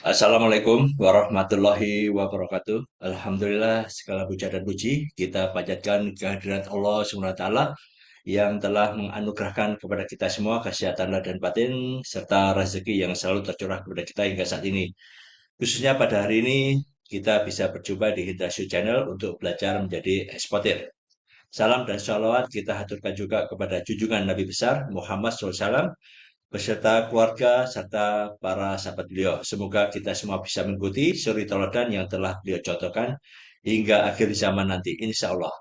Assalamualaikum warahmatullahi wabarakatuh. Alhamdulillah segala puja dan puji kita panjatkan kehadirat Allah SWT yang telah menganugerahkan kepada kita semua kesehatan lahir dan batin serta rezeki yang selalu tercurah kepada kita hingga saat ini. Khususnya pada hari ini kita bisa berjumpa di Hidrasyu Channel untuk belajar menjadi eksportir. Salam dan sholawat kita haturkan juga kepada junjungan Nabi besar Muhammad SAW beserta keluarga serta para sahabat beliau. Semoga kita semua bisa mengikuti suri teladan yang telah beliau contohkan hingga akhir zaman nanti, insya Allah.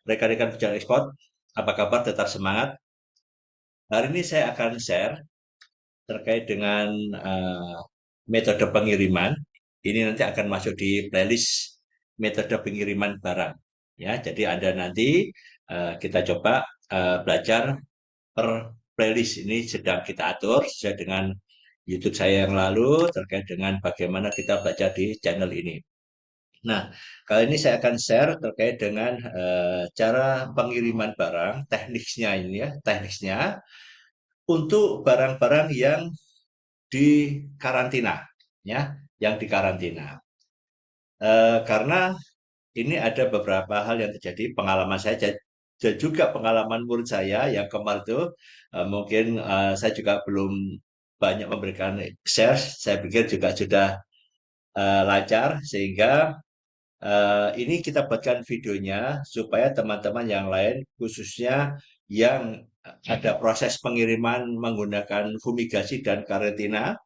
Rekan-rekan pejalan ekspor, apa kabar? Tetap semangat. Hari ini saya akan share terkait dengan metode pengiriman. Ini nanti akan masuk di playlist metode pengiriman barang. Ya, jadi Anda nanti kita coba belajar per playlist ini sedang kita atur sesuai dengan YouTube saya yang lalu terkait dengan bagaimana kita belajar di channel ini. Nah, kali ini saya akan share terkait dengan cara pengiriman barang, teknisnya ini ya, teknisnya untuk barang-barang yang di karantina, ya, yang di karantina. Karena ini ada beberapa hal yang terjadi pengalaman saya dan juga pengalaman murid saya yang kemarin itu mungkin saya juga belum banyak memberikan share. Saya pikir juga sudah lancar sehingga ini kita buatkan videonya supaya teman-teman yang lain khususnya yang ada proses pengiriman menggunakan fumigasi dan karantina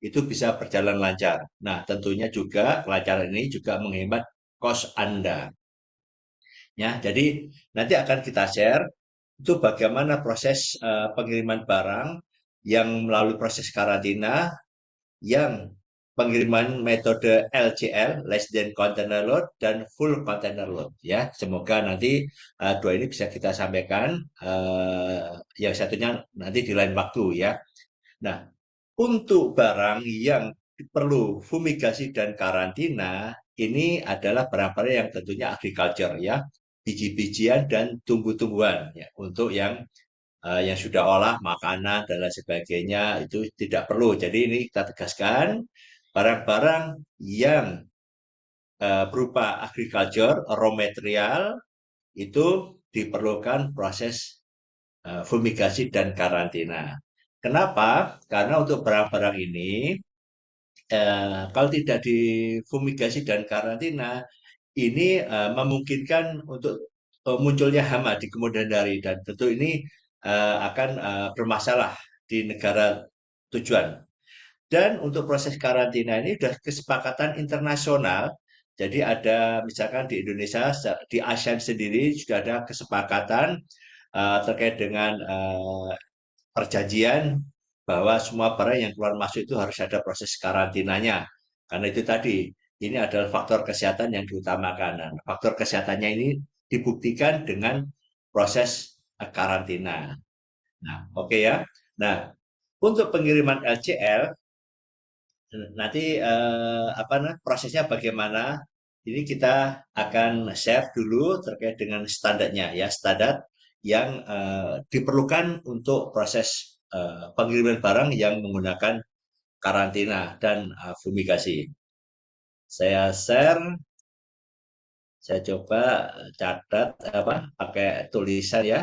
itu bisa berjalan lancar. Nah, tentunya juga kelancaran ini juga menghemat kos Anda. Ya, jadi nanti akan kita share itu bagaimana proses pengiriman barang yang melalui proses karantina, yang pengiriman metode LCL, less than container load, dan full container load. Ya, semoga nanti dua ini bisa kita sampaikan. Yang satunya nanti di lain waktu ya. Nah, untuk barang yang perlu fumigasi dan karantina, ini adalah barang-barang yang tentunya agriculture ya, biji-bijian dan tumbuh-tumbuhan ya. Untuk yang sudah olah makanan dan lain sebagainya itu tidak perlu. Jadi ini kita tegaskan barang-barang yang berupa agriculture, raw material itu diperlukan proses fumigasi dan karantina. Kenapa? Karena untuk barang-barang ini kalau tidak difumigasi dan karantina, ini memungkinkan untuk munculnya hama di kemudian hari dan tentu ini akan bermasalah di negara tujuan. Dan untuk proses karantina ini sudah kesepakatan internasional. Jadi ada misalkan di Indonesia, di ASEAN sendiri sudah ada kesepakatan terkait dengan perjanjian bahwa semua barang yang keluar masuk itu harus ada proses karantinanya. Karena itu tadi, ini adalah faktor kesehatan yang diutamakan. Nah, faktor kesehatannya ini dibuktikan dengan proses karantina. Nah, oke ya. Nah, untuk pengiriman LCL nanti apa prosesnya bagaimana? Ini kita akan share dulu terkait dengan standarnya ya, standar yang diperlukan untuk proses pengiriman barang yang menggunakan karantina dan fumigasi. Saya share, saya coba catat apa pakai tulisan ya.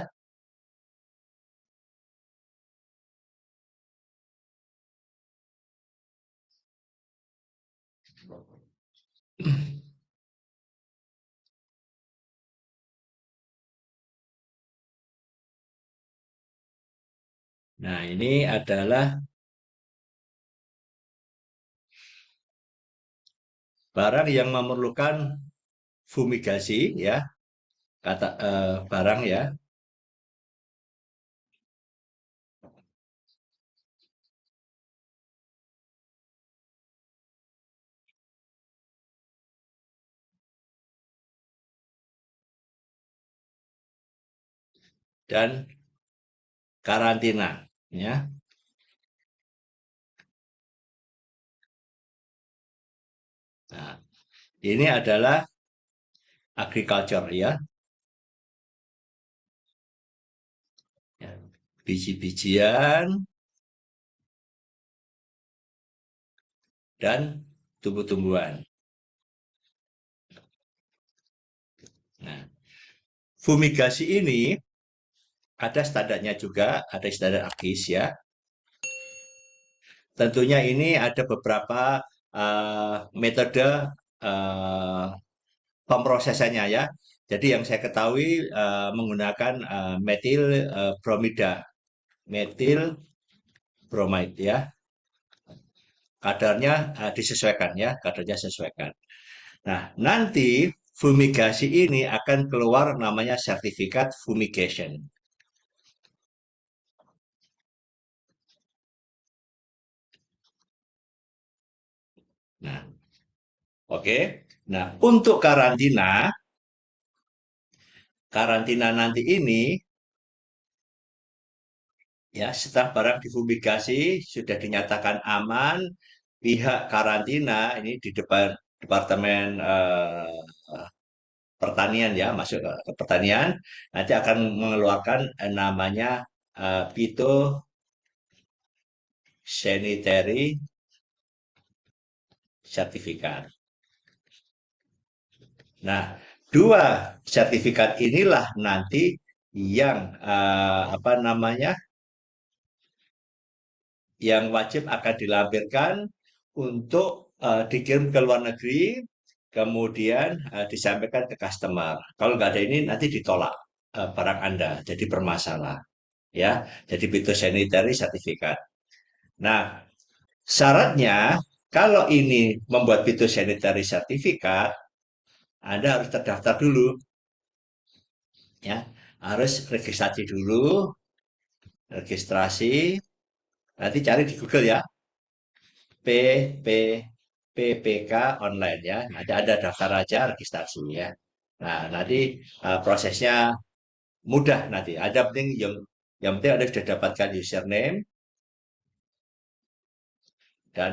Nah, ini adalah barang yang memerlukan fumigasi ya, kata barang ya. Dan karantina ya. Nah, ini adalah agriculture ya. Ya, biji-bijian dan tumbuh-tumbuhan. Nah, fumigasi ini ada standarnya juga, ada standar AGIS ya. Tentunya ini ada beberapa metode eh, pemrosesannya ya. Jadi yang saya ketahui menggunakan metil bromida, metil bromide ya. Kadarnya disesuaikan ya, kadarnya sesuaikan. Nah, nanti fumigasi ini akan keluar namanya sertifikat fumigation. Nah, oke. Nah, untuk karantina, karantina nanti ini ya setelah barang difumigasi sudah dinyatakan aman, pihak karantina ini di depan departemen pertanian ya masuk ke pertanian nanti akan mengeluarkan namanya phytosanitary sertifikat. Nah, dua sertifikat inilah nanti yang apa namanya yang wajib akan dilampirkan untuk dikirim ke luar negeri, kemudian disampaikan ke customer. Kalau nggak ada ini nanti ditolak barang Anda, jadi bermasalah. Ya, jadi phytosanitary sertifikat. Nah, syaratnya kalau ini membuat phytosanitary sertifikat, Anda harus terdaftar dulu, ya, harus registrasi dulu, registrasi. Nanti cari di Google ya, PP PPK online ya. Nanti ada daftar aja registrasi ya. Nah, nanti prosesnya mudah nanti. Ada penting yang penting Anda sudah dapatkan username dan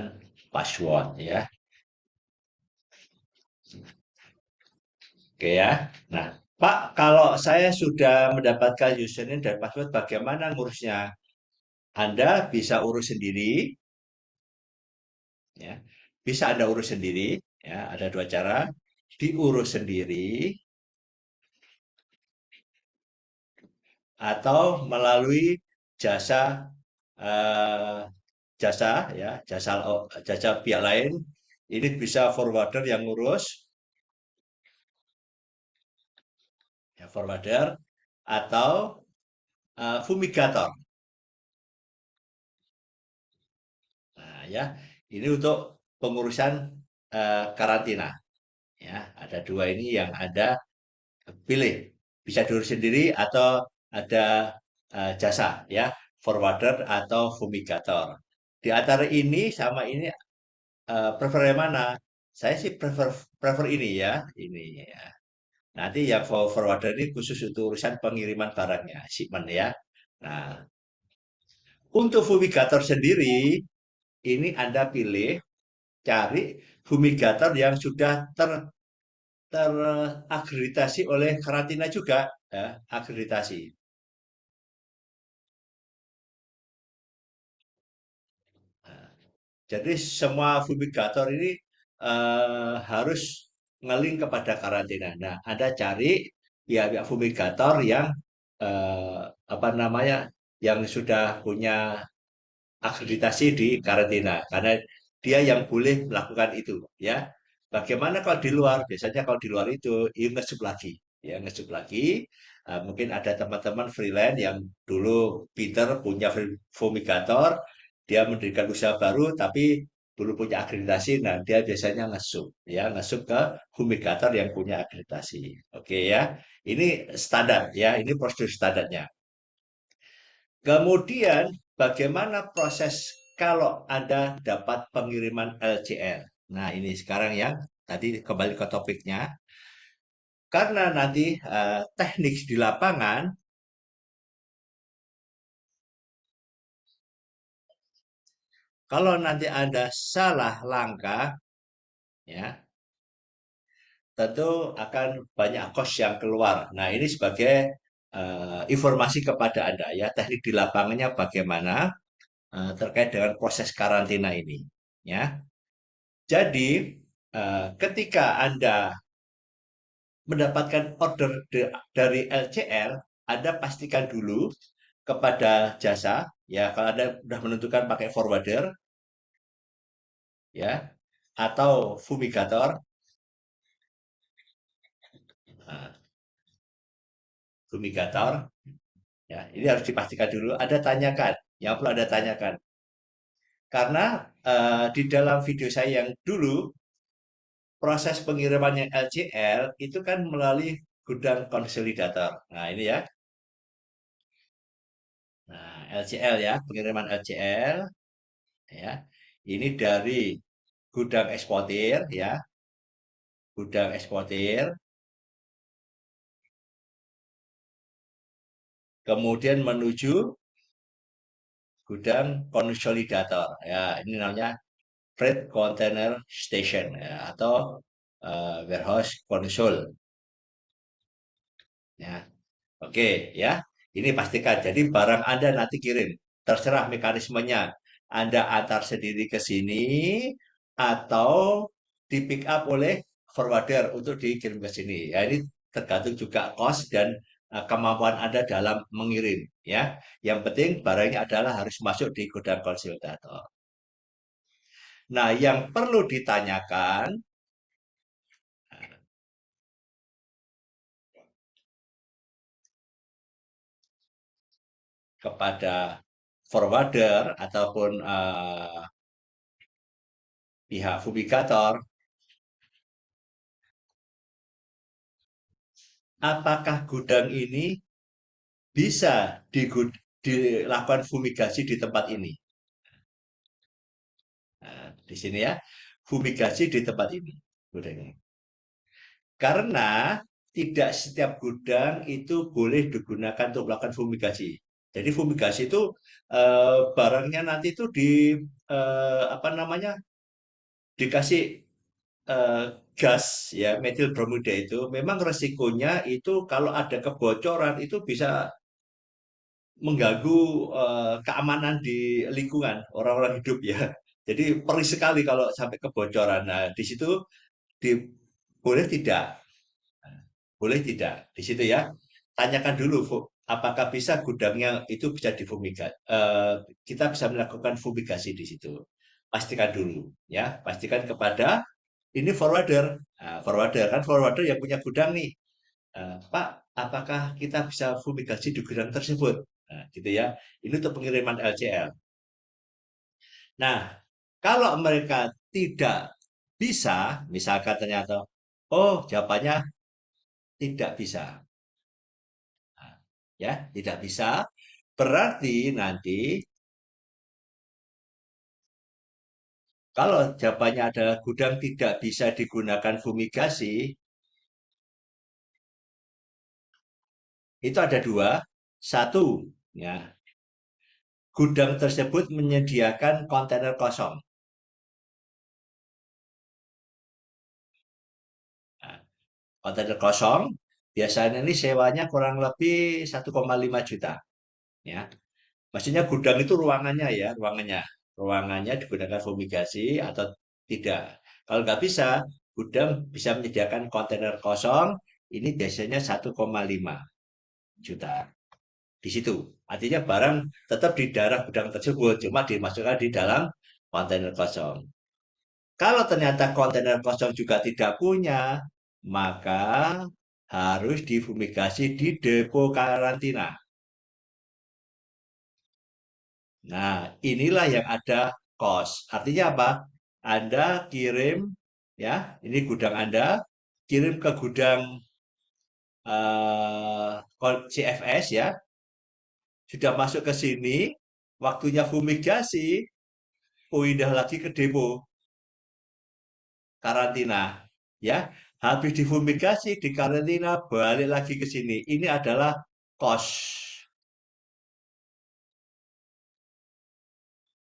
password ya. Oke ya. Nah, Pak, kalau saya sudah mendapatkan username dan password, bagaimana ngurusnya? Anda bisa urus sendiri, ya. Bisa Anda urus sendiri, ya. Ada dua cara. Diurus sendiri atau melalui jasa eh, jasa ya, jasa pihak lain. Ini bisa forwarder yang ngurus, ya, forwarder atau fumigator. Nah, ya, ini untuk pengurusan karantina. Ya, ada dua ini yang Anda pilih. Bisa diurus sendiri atau ada jasa, ya, forwarder atau fumigator. Di antara ini sama ini prefer yang mana? Saya sih prefer ini ya, ini ya. Nanti yang forwarder ini khusus untuk urusan pengiriman barangnya, shipment ya. Nah, untuk fumigator sendiri, ini Anda pilih cari fumigator yang sudah terakreditasi oleh karantina juga, ya, akreditasi. Nah, jadi semua fumigator ini harus ngeling kepada karantina. Nah, Anda cari pihak-pihak fumigator yang eh, apa namanya, yang sudah punya akreditasi di karantina karena dia yang boleh melakukan itu ya. Bagaimana kalau di luar? Biasanya kalau di luar itu ya ngesup lagi ya ngesup lagi. Mungkin ada teman-teman freelance yang dulu pinter punya fumigator, dia mendirikan usaha baru tapi belum punya akreditasi. Nah, dia biasanya ngesup ya ngesup ke fumigator yang punya akreditasi. Oke ya. Ini standar ya, ini prosedur standarnya. Kemudian, bagaimana proses kalau Anda dapat pengiriman LCL? Nah, ini sekarang yang tadi kembali ke topiknya. Karena nanti teknik di lapangan, kalau nanti Anda salah langkah, ya, tentu akan banyak kos yang keluar. Nah, ini sebagai informasi kepada Anda ya, teknik di lapangannya bagaimana terkait dengan proses karantina ini, ya. Jadi, ketika Anda mendapatkan order dari LCL, Anda pastikan dulu kepada jasa, ya kalau Anda sudah menentukan pakai forwarder, ya, atau fumigator, nah, fumigator, ya, ini harus dipastikan dulu. Ada tanyakan, yang perlu Anda tanyakan. Karena di dalam video saya yang dulu, proses pengirimannya LCL itu kan melalui gudang konsolidator. Nah, ini ya. Nah, LCL ya, pengiriman LCL ya. Ini dari gudang eksportir ya, gudang eksportir, kemudian menuju gudang konsolidator. Ya, ini namanya freight container station ya, atau warehouse console ya. Oke ya, ini pastikan. Jadi barang Anda nanti kirim, terserah mekanismenya. Anda antar sendiri ke sini atau di pick up oleh forwarder untuk dikirim ke sini. Ya, ini tergantung juga cost dan kemampuan Anda dalam mengirim ya. Yang penting barangnya adalah harus masuk di gudang konsultator. Nah, yang perlu ditanyakan kepada forwarder ataupun pihak fumigator, apakah gudang ini bisa dilakukan fumigasi di tempat ini? Nah, di sini ya, fumigasi di tempat ini. Gudang ini. Karena tidak setiap gudang itu boleh digunakan untuk melakukan fumigasi. Jadi fumigasi itu barangnya nanti itu apa namanya, dikasih eh, gas ya metil bromida itu memang resikonya itu kalau ada kebocoran itu bisa mengganggu keamanan di lingkungan orang-orang hidup ya. Jadi perih sekali kalau sampai kebocoran. Nah, di situ di, boleh tidak? Boleh tidak? Di situ ya. Tanyakan dulu, apakah bisa gudangnya itu bisa difumigat. Kita bisa melakukan fumigasi di situ. Pastikan dulu ya. Pastikan kepada ini forwarder. Nah, forwarder kan forwarder yang punya gudang nih. Pak, apakah kita bisa fumigasi di gudang tersebut? Nah, gitu ya. Ini untuk pengiriman LCL. Nah, kalau mereka tidak bisa, misalkan ternyata, oh jawabannya tidak bisa. Nah, ya, tidak bisa. Berarti nanti kalau jawabannya adalah gudang tidak bisa digunakan fumigasi, itu ada dua. Satu, ya, gudang tersebut menyediakan kontainer kosong. Nah, kontainer kosong biasanya ini sewanya kurang lebih 1,5 juta. Ya, maksudnya gudang itu ruangannya ya, ruangannya. Ruangannya digunakan fumigasi atau tidak. Kalau nggak bisa, gudang bisa menyediakan kontainer kosong, ini biasanya 1,5 juta. Di situ. Artinya barang tetap di daerah gudang tersebut, cuma dimasukkan di dalam kontainer kosong. Kalau ternyata kontainer kosong juga tidak punya, maka harus difumigasi di depo karantina. Nah, inilah yang ada cost. Artinya apa? Anda kirim, ya, ini gudang Anda, kirim ke gudang CFS ya, sudah masuk ke sini, waktunya fumigasi, pindah lagi ke depo karantina, ya. Habis difumigasi di karantina, balik lagi ke sini. Ini adalah cost,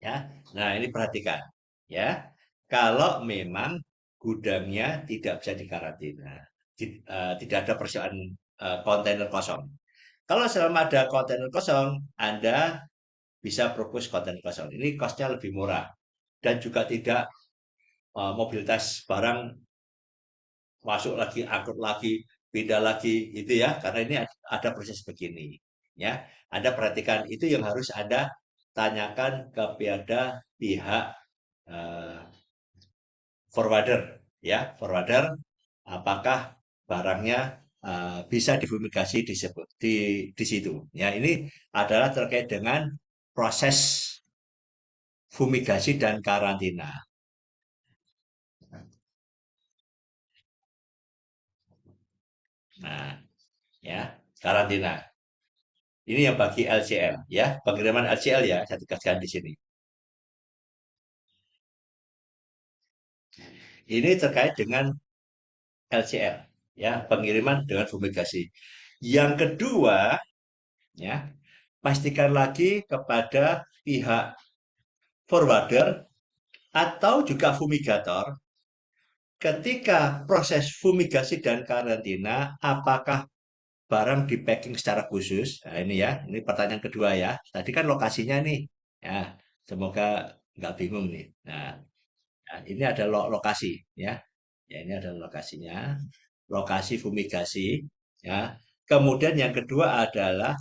ya. Nah, ini perhatikan, ya. Kalau memang gudangnya tidak bisa dikarantina, tidak ada persoalan kontainer kosong. Kalau selama ada kontainer kosong, Anda bisa propose kontainer kosong. Ini costnya lebih murah dan juga tidak mobilitas barang masuk lagi, angkut lagi, pindah lagi, itu ya, karena ini ada proses begini, ya. Anda perhatikan itu yang harus Anda tanyakan kepada pihak eh, forwarder, ya, forwarder, apakah barangnya bisa difumigasi di situ. Ya, ini adalah terkait dengan proses fumigasi dan karantina. Nah, ya, karantina. Ini yang bagi LCL, ya, pengiriman LCL ya, saya tegaskan di sini. Ini terkait dengan LCL, ya, pengiriman dengan fumigasi. Yang kedua, ya, pastikan lagi kepada pihak forwarder atau juga fumigator ketika proses fumigasi dan karantina, apakah barang di packing secara khusus? Nah, ini ya, ini pertanyaan kedua ya. Tadi kan lokasinya nih, ya, semoga nggak bingung nih. Nah, ini ada lokasi, ya. Ya, ini adalah lokasinya, lokasi fumigasi, ya. Kemudian yang kedua adalah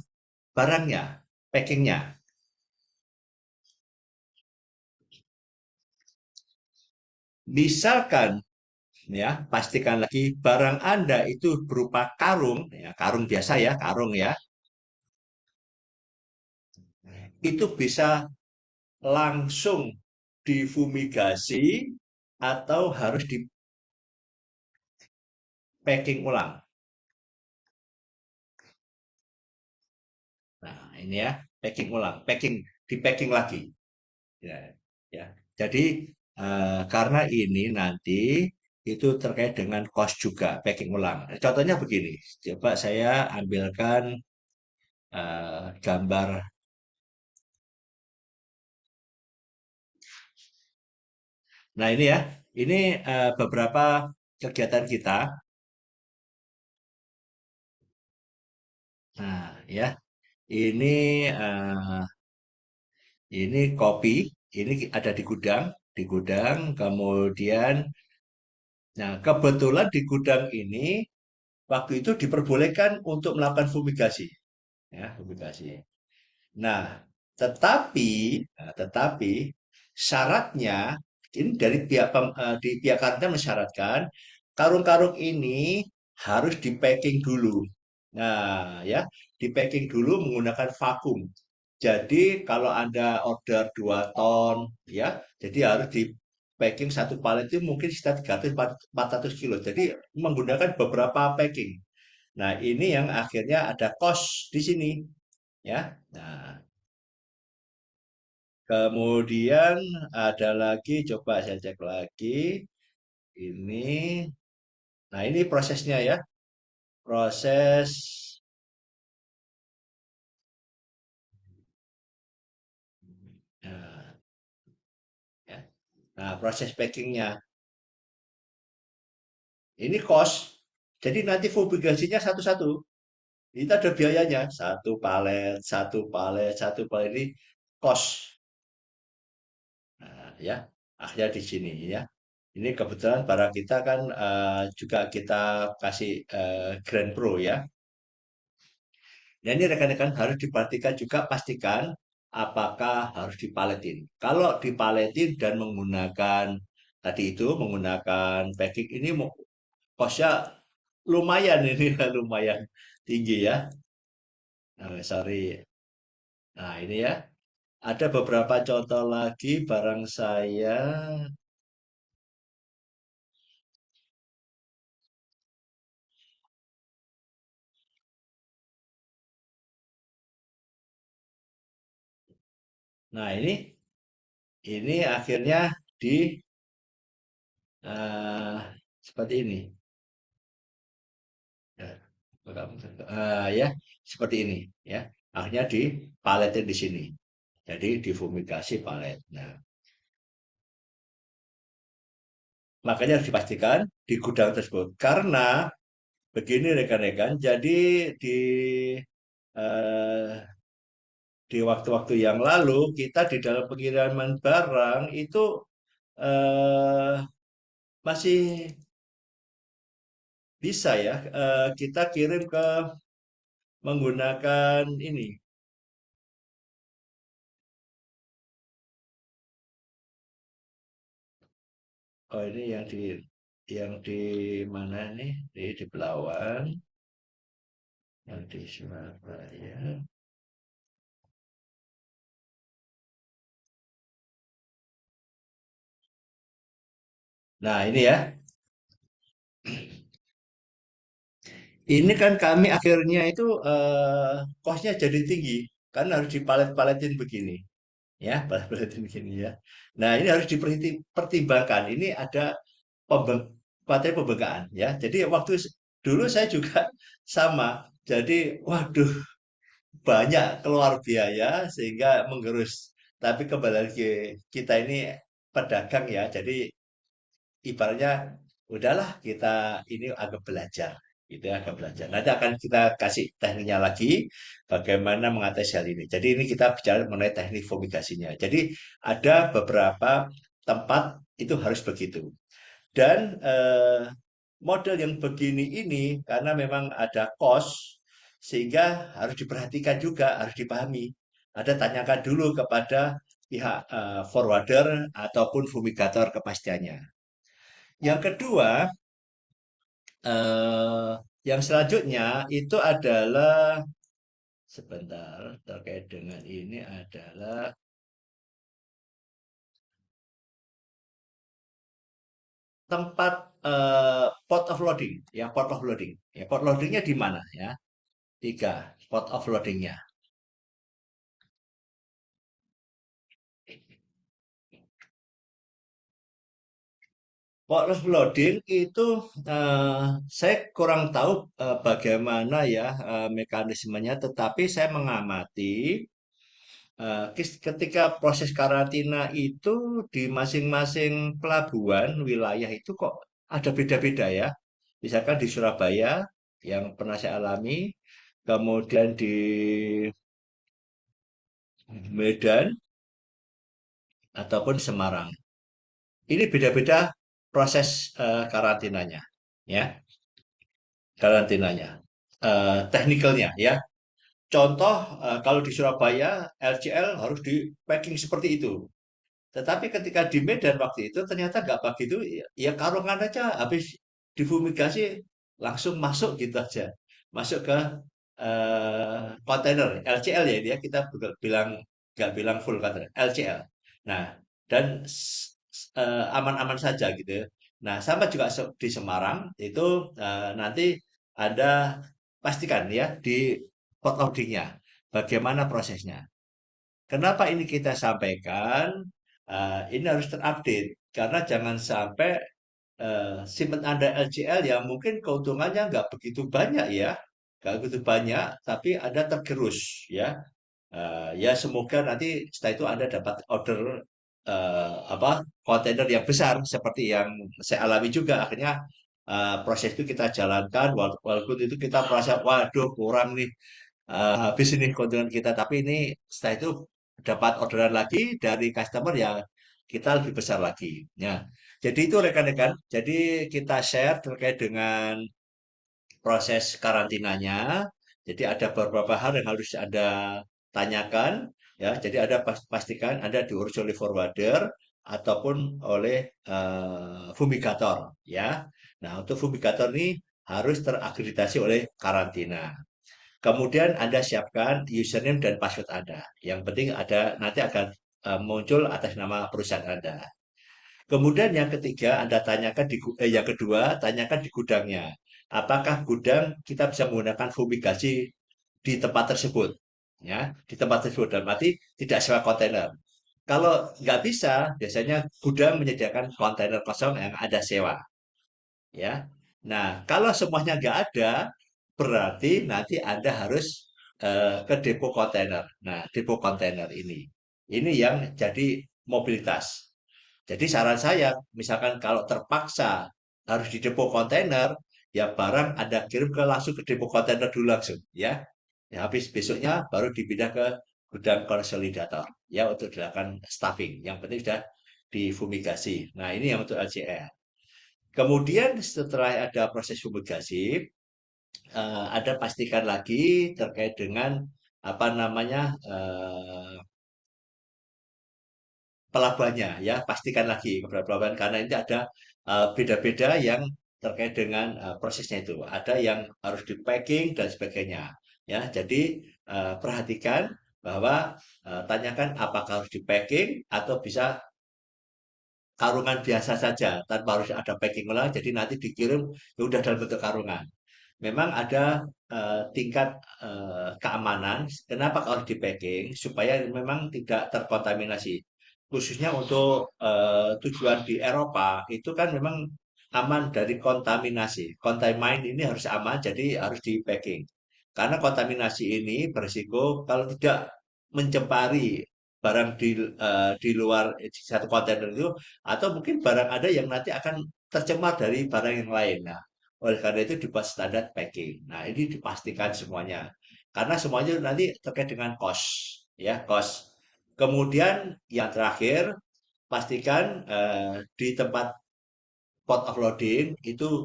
barangnya, packingnya. Misalkan, ya, pastikan lagi barang Anda itu berupa karung, ya, karung biasa ya, karung ya, itu bisa langsung difumigasi atau harus di packing ulang. Nah, ini ya, packing ulang, di packing lagi. Ya, ya. Jadi karena ini nanti itu terkait dengan cost juga packing ulang. Contohnya begini, coba saya ambilkan gambar. Nah, ini ya, ini beberapa kegiatan kita. Nah, ya, ini eh, ini kopi, ini ada di gudang, kemudian, nah, kebetulan di gudang ini waktu itu diperbolehkan untuk melakukan fumigasi, ya, fumigasi. Nah, tetapi, tetapi syaratnya ini dari di pihak karantina mensyaratkan karung-karung ini harus di packing dulu. Nah, ya, di packing dulu menggunakan vakum. Jadi kalau Anda order 2 ton, ya, jadi harus di packing satu palet itu mungkin sekitar 300 400 kilo. Jadi menggunakan beberapa packing. Nah, ini yang akhirnya ada cost di sini, ya. Nah, kemudian ada lagi, coba saya cek lagi. Ini, nah, ini prosesnya ya, proses, nah, ya. Nah, proses packingnya. Ini cost. Jadi nanti fumigasinya satu-satu. Itu ada biayanya. Satu palet ini cost. Nah, ya, akhirnya di sini ya. Ini kebetulan barang kita kan juga kita kasih Grand Pro ya. Nah, ini rekan-rekan harus diperhatikan juga, pastikan apakah harus dipaletin. Kalau dipaletin dan menggunakan tadi itu menggunakan packing ini kosnya lumayan ini lumayan tinggi ya. Sorry. Nah, ini ya. Ada beberapa contoh lagi barang saya. Nah, ini akhirnya di eh, seperti ini. Ya, ya, seperti ini ya. Akhirnya di paletin di sini. Jadi difumigasi palet. Nah, makanya harus dipastikan di gudang tersebut. Karena begini rekan-rekan, jadi di eh, di waktu-waktu yang lalu kita di dalam pengiriman barang itu masih bisa ya, kita kirim ke menggunakan ini. Oh ini yang di mana nih? Di Belawan, yang di Surabaya. Nah ini ya, ini kan kami akhirnya itu kosnya jadi tinggi karena harus dipalet-paletin begini, ya, palet-paletin begini ya. Nah ini harus dipertimbangkan. Ini ada pembeng materi pembengkakan ya. Jadi waktu dulu saya juga sama. Jadi waduh banyak keluar biaya sehingga menggerus. Tapi kembali lagi kita ini pedagang ya. Jadi ibaratnya udahlah kita ini agak belajar gitu ya, agak belajar. Nanti akan kita kasih tekniknya lagi bagaimana mengatasi hal ini. Jadi ini kita bicara mengenai teknik fumigasinya. Jadi ada beberapa tempat itu harus begitu. Dan model yang begini ini karena memang ada cost sehingga harus diperhatikan juga, harus dipahami. Ada tanyakan dulu kepada pihak forwarder ataupun fumigator kepastiannya. Yang kedua, eh, yang selanjutnya itu adalah sebentar terkait dengan ini adalah tempat port of loading, ya port of loading. Ya port loadingnya di mana ya? Tiga port of loadingnya. Port of loading itu saya kurang tahu bagaimana ya mekanismenya, tetapi saya mengamati ketika proses karantina itu di masing-masing pelabuhan wilayah itu kok ada beda-beda ya. Misalkan di Surabaya yang pernah saya alami, kemudian di Medan ataupun Semarang. Ini beda-beda proses karantinanya, ya, karantinanya, teknikalnya, ya. Contoh, kalau di Surabaya, LCL harus di packing seperti itu. Tetapi ketika di Medan waktu itu ternyata nggak begitu, ya ya karungan aja habis difumigasi langsung masuk gitu aja, masuk ke kontainer LCL ya dia kita bilang nggak bilang full kontainer LCL. Nah dan aman-aman saja gitu. Nah sama juga di Semarang itu nanti ada pastikan ya di port loadingnya bagaimana prosesnya. Kenapa ini kita sampaikan? Ini harus terupdate karena jangan sampai shipment Anda LCL yang mungkin keuntungannya nggak begitu banyak ya, nggak begitu banyak, tapi Anda tergerus ya. Ya semoga nanti setelah itu Anda dapat order apa kontainer yang besar seperti yang saya alami juga. Akhirnya proses itu kita jalankan, walaupun itu kita merasa waduh kurang nih habis ini keuntungan kita. Tapi ini setelah itu dapat orderan lagi dari customer yang kita lebih besar lagi. Ya, jadi itu rekan-rekan. Jadi kita share terkait dengan proses karantinanya. Jadi ada beberapa hal yang harus Anda tanyakan. Ya, jadi ada pastikan Anda diurus oleh forwarder ataupun oleh fumigator. Ya, nah untuk fumigator ini harus terakreditasi oleh karantina. Kemudian Anda siapkan username dan password Anda. Yang penting ada nanti akan muncul atas nama perusahaan Anda. Kemudian yang ketiga Anda tanyakan yang kedua tanyakan di gudangnya. Apakah gudang kita bisa menggunakan fumigasi di tempat tersebut? Ya, di tempat tersebut dan mati tidak sewa kontainer. Kalau nggak bisa, biasanya gudang menyediakan kontainer kosong yang ada sewa. Ya, nah kalau semuanya nggak ada, berarti nanti Anda harus ke depo kontainer. Nah, depo kontainer ini yang jadi mobilitas. Jadi saran saya, misalkan kalau terpaksa harus di depo kontainer, ya barang Anda kirim langsung ke depo kontainer dulu langsung, ya. Ya habis besoknya baru dipindah ke gudang konsolidator, ya untuk dilakukan stuffing. Yang penting sudah difumigasi. Nah ini yang untuk LCR. Kemudian setelah ada proses fumigasi, ada pastikan lagi terkait dengan apa namanya pelabuhannya ya, pastikan lagi kepada pelabuhan karena ini ada beda-beda yang terkait dengan prosesnya itu. Ada yang harus di packing dan sebagainya ya. Jadi perhatikan bahwa tanyakan apakah harus di packing atau bisa karungan biasa saja tanpa harus ada packing ulang. Jadi nanti dikirim ya udah dalam bentuk karungan. Memang ada tingkat keamanan. Kenapa harus di-packing? Supaya memang tidak terkontaminasi. Khususnya untuk tujuan di Eropa, itu kan memang aman dari kontaminasi. Contaminant ini harus aman, jadi harus di-packing. Karena kontaminasi ini berisiko kalau tidak mencemari barang di luar satu kontainer itu, atau mungkin barang ada yang nanti akan tercemar dari barang yang lain. Nah, oleh karena itu dibuat standar packing. Nah, ini dipastikan semuanya. Karena semuanya nanti terkait dengan cost, ya, cost. Kemudian yang terakhir, pastikan di tempat port of loading itu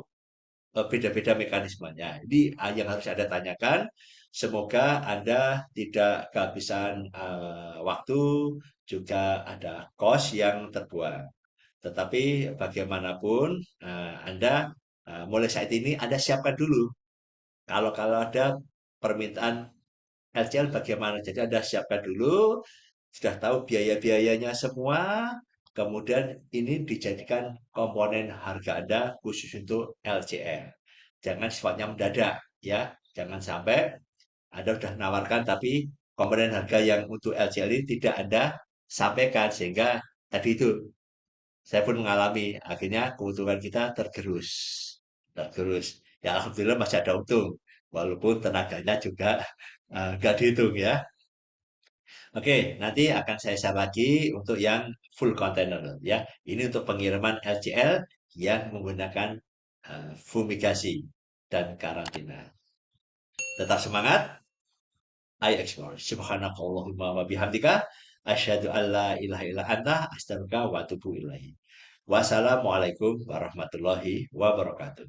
beda-beda mekanismenya. Jadi yang harus Anda tanyakan, semoga Anda tidak kehabisan waktu, juga ada cost yang terbuang. Tetapi bagaimanapun Anda mulai saat ini Anda siapkan dulu. Kalau ada permintaan LCL bagaimana? Jadi Anda siapkan dulu, sudah tahu biaya-biayanya semua, kemudian ini dijadikan komponen harga Anda khusus untuk LCL. Jangan sifatnya mendadak, ya. Jangan sampai Anda sudah menawarkan tapi komponen harga yang untuk LCL ini tidak Anda sampaikan sehingga tadi itu saya pun mengalami akhirnya keuntungan kita tergerus. Tergerus. Ya alhamdulillah masih ada untung walaupun tenaganya juga nggak dihitung ya. Oke, nanti akan saya share lagi untuk yang full container ya. Ini untuk pengiriman LCL yang menggunakan fumigasi dan karantina. Tetap semangat, ayo explore. Subhanakallahumma wa bihamdika asyhadu an la ilaha illa anta astaghfiruka wa atubu ilaik. Wassalamualaikum warahmatullahi wabarakatuh.